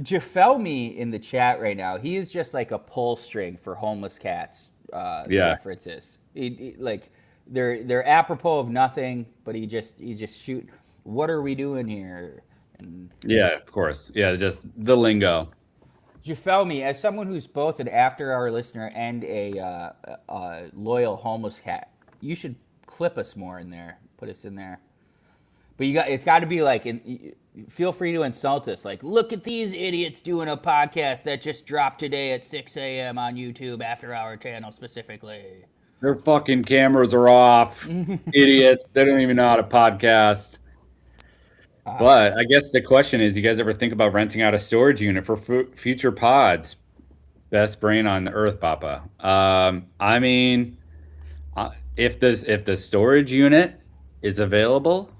Jafelmi in the chat right now, he is just like a pull string for homeless cats Yeah. references. Like they're apropos of nothing, but he's just shoot. What are we doing here? And Yeah, of course. Yeah, just the lingo. Jafelmi, as someone who's both an after-hour listener and a loyal homeless cat, you should clip us more in there. Put us in there. But it's got to be like, feel free to insult us. Like, look at these idiots doing a podcast that just dropped today at 6 a.m. on YouTube, after our channel specifically. Their fucking cameras are off. Idiots. They don't even know how to podcast. But I guess the question is, you guys ever think about renting out a storage unit for future pods? Best brain on the earth, Papa. I mean, if the storage unit is available,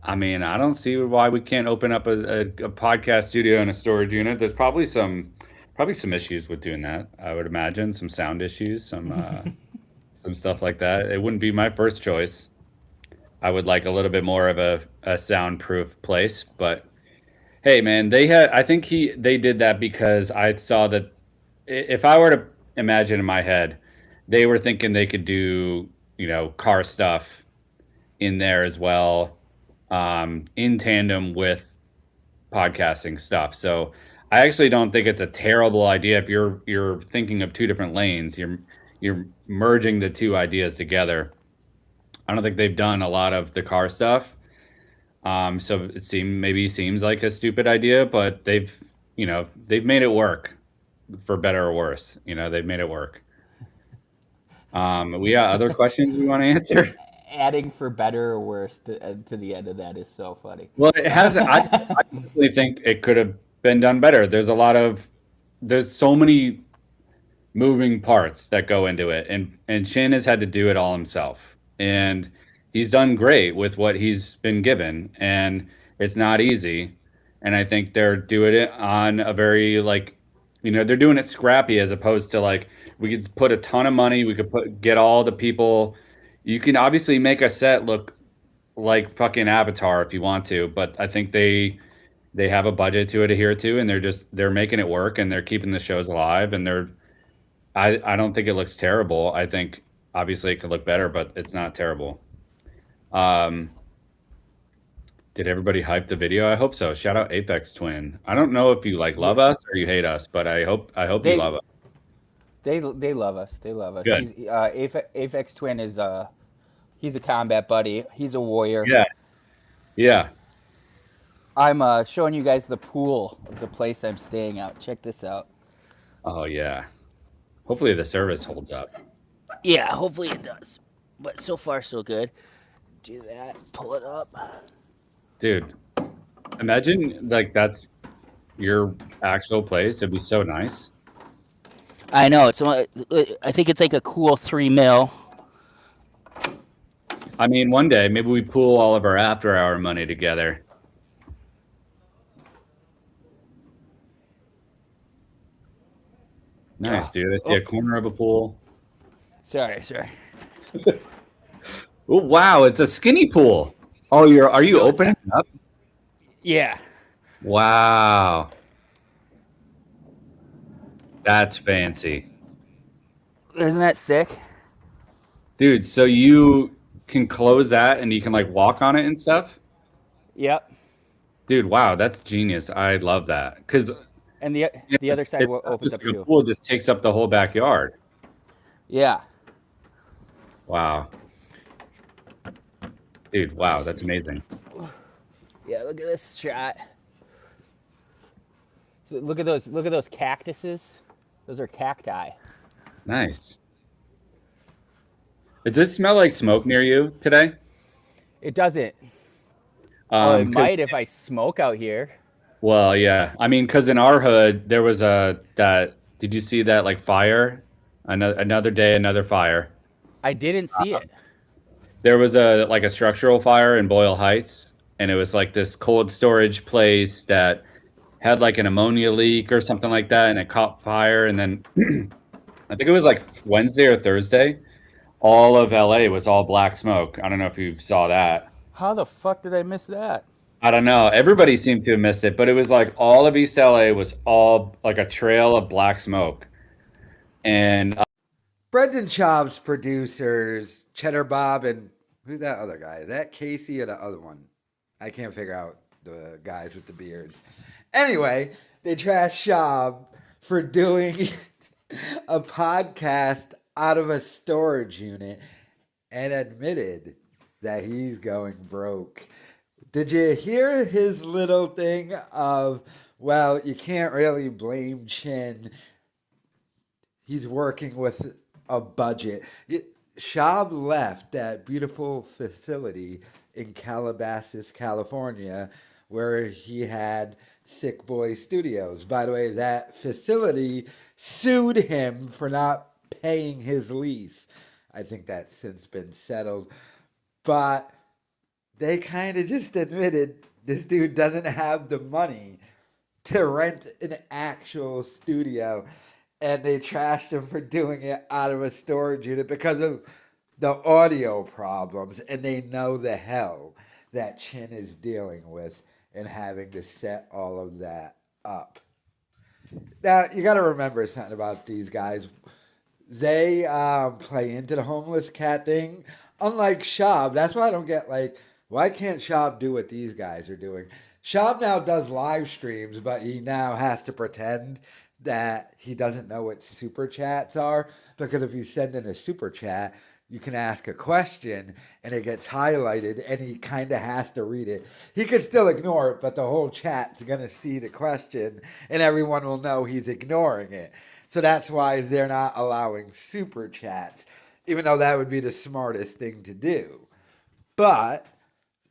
I mean, I don't see why we can't open up a podcast studio in a storage unit. There's probably some issues with doing that. I would imagine some sound issues, some stuff like that. It wouldn't be my first choice. I would like a little bit more of a soundproof place, but hey, man, I think they did that because I saw that if I were to imagine in my head, they were thinking they could do, car stuff in there as well, in tandem with podcasting stuff. So I actually don't think it's a terrible idea if you're thinking of two different lanes. You're merging the two ideas together. I don't think they've done a lot of the car stuff. So it seems like a stupid idea, but they've made it work, for better or worse. They've made it work. We got other questions we want to answer. Adding for better or worse to the end of that is so funny. Well, it hasn't. I definitely think it could have been done better. There's so many moving parts that go into it, and Shin has had to do it all himself, and he's done great with what he's been given, and it's not easy. And I think they're doing it on a very they're doing it scrappy, as opposed to like, we could put a ton of money, we could get all the people. You can obviously make a set look like fucking Avatar if you want to, but I think they have a budget to adhere to, and they're making it work, and they're keeping the shows alive, and I don't think it looks terrible. I think obviously it could look better, but it's not terrible. Did everybody hype the video? I hope so. Shout out Apex Twin. I don't know if you love us or you hate us, but I hope you love us. They love us. They love us. Good. Apex Twin is he's a combat buddy. He's a warrior. Yeah. I'm showing you guys the pool of the place I'm staying at. Check this out. Oh yeah. Hopefully the service holds up. Yeah, hopefully it does. But so far so good. Do that. Pull it up. Dude, imagine that's your actual place. It'd be so nice. I know. I think it's like a cool $3 million. I mean, one day maybe we pool all of our after-hour money together. Nice, dude. I see a corner of a pool. Sorry. Oh wow, it's a skinny pool. Oh, are you opening it up? Yeah. Wow. That's fancy. Isn't that sick? Dude, so you can close that and you can walk on it and stuff? Yep. Dude, wow, that's genius. I love that. And the other side opens up too. The pool just takes up the whole backyard. Yeah. Wow. Dude, wow, that's amazing. Yeah, look at this shot. So look at those cactuses. Those are cacti. Nice. Does this smell like smoke near you today? It doesn't. It might if I smoke out here. Well, yeah. I mean, because in our hood, there was did you see that fire? Another day, another fire. I didn't see it. There was a structural fire in Boyle Heights, and it was this cold storage place that had an ammonia leak or something like that, and it caught fire. And then I think it was Wednesday or Thursday, all of LA was all black smoke. I don't know if you saw that. How the fuck did I miss that? I don't know. Everybody seemed to have missed it, but it was like all of East LA was all like a trail of black smoke. And Brendan Schaub's producers, Cheddar Bob, and who's that other guy? Is that Casey or the other one? I can't figure out the guys with the beards. Anyway, they trashed Schaub for doing a podcast out of a storage unit and admitted that he's going broke. Did you hear his little thing of, well, you can't really blame Chin, he's working with a budget. Schaub left that beautiful facility in Calabasas, California, where he had Sick Boy Studios. By the way, that facility sued him for not paying his lease. I think that's since been settled. But they kind of just admitted this dude doesn't have the money to rent an actual studio, and they trashed him for doing it out of a storage unit because of the audio problems, and they know the hell that Chin is dealing with and having to set all of that up. Now, you got to remember something about these guys. They play into the homeless cat thing. Unlike Schaub, that's why I don't get, like, why can't Schaub do what these guys are doing? Schaub now does live streams, but he now has to pretend that he doesn't know what super chats are, because if you send in a super chat, you can ask a question and it gets highlighted and he kind of has to read it. He could still ignore it, but the whole chat's going to see the question and everyone will know he's ignoring it. So that's why they're not allowing super chats, even though that would be the smartest thing to do. But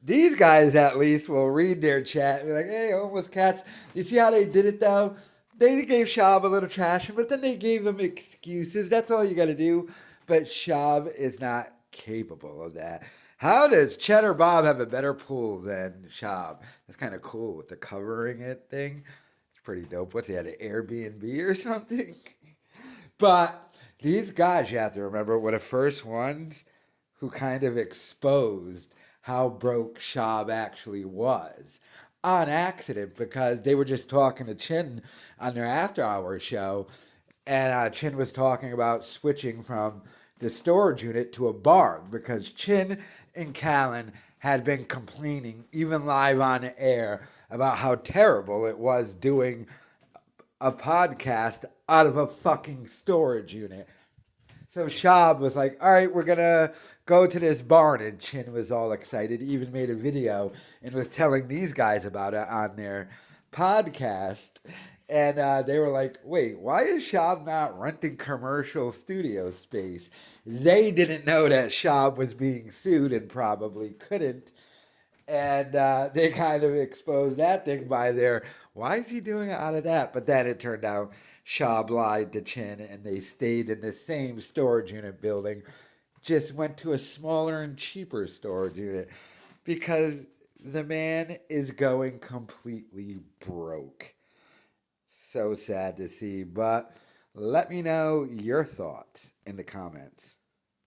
these guys at least will read their chat and be like, hey, homeless cats. You see how they did it though? They gave Schaub a little trash, but then they gave him excuses. That's all you got to do. But Schaub is not capable of that. How does Cheddar Bob have a better pool than Schaub? That's kind of cool with the covering it thing. It's pretty dope. What's he had, an Airbnb or something? But these guys, you have to remember, were the first ones who kind of exposed how broke Schaub actually was on accident, because they were just talking to Chin on their after hour show, and Chin was talking about switching from the storage unit to a barn because Chin and Callan had been complaining, even live on air, about how terrible it was doing a podcast out of a fucking storage unit. So Schaub was like, all right, we're going to go to this barn. And Chin was all excited, even made a video and was telling these guys about it on their podcast. And they were like, wait, why is Schaub not renting commercial studio space? They didn't know that Schaub was being sued and probably couldn't. And they kind of exposed that thing by their, why is he doing it out of that? But then it turned out Schaub lied to Chin and they stayed in the same storage unit building, just went to a smaller and cheaper storage unit because the man is going completely broke. So sad to see, but let me know your thoughts in the comments.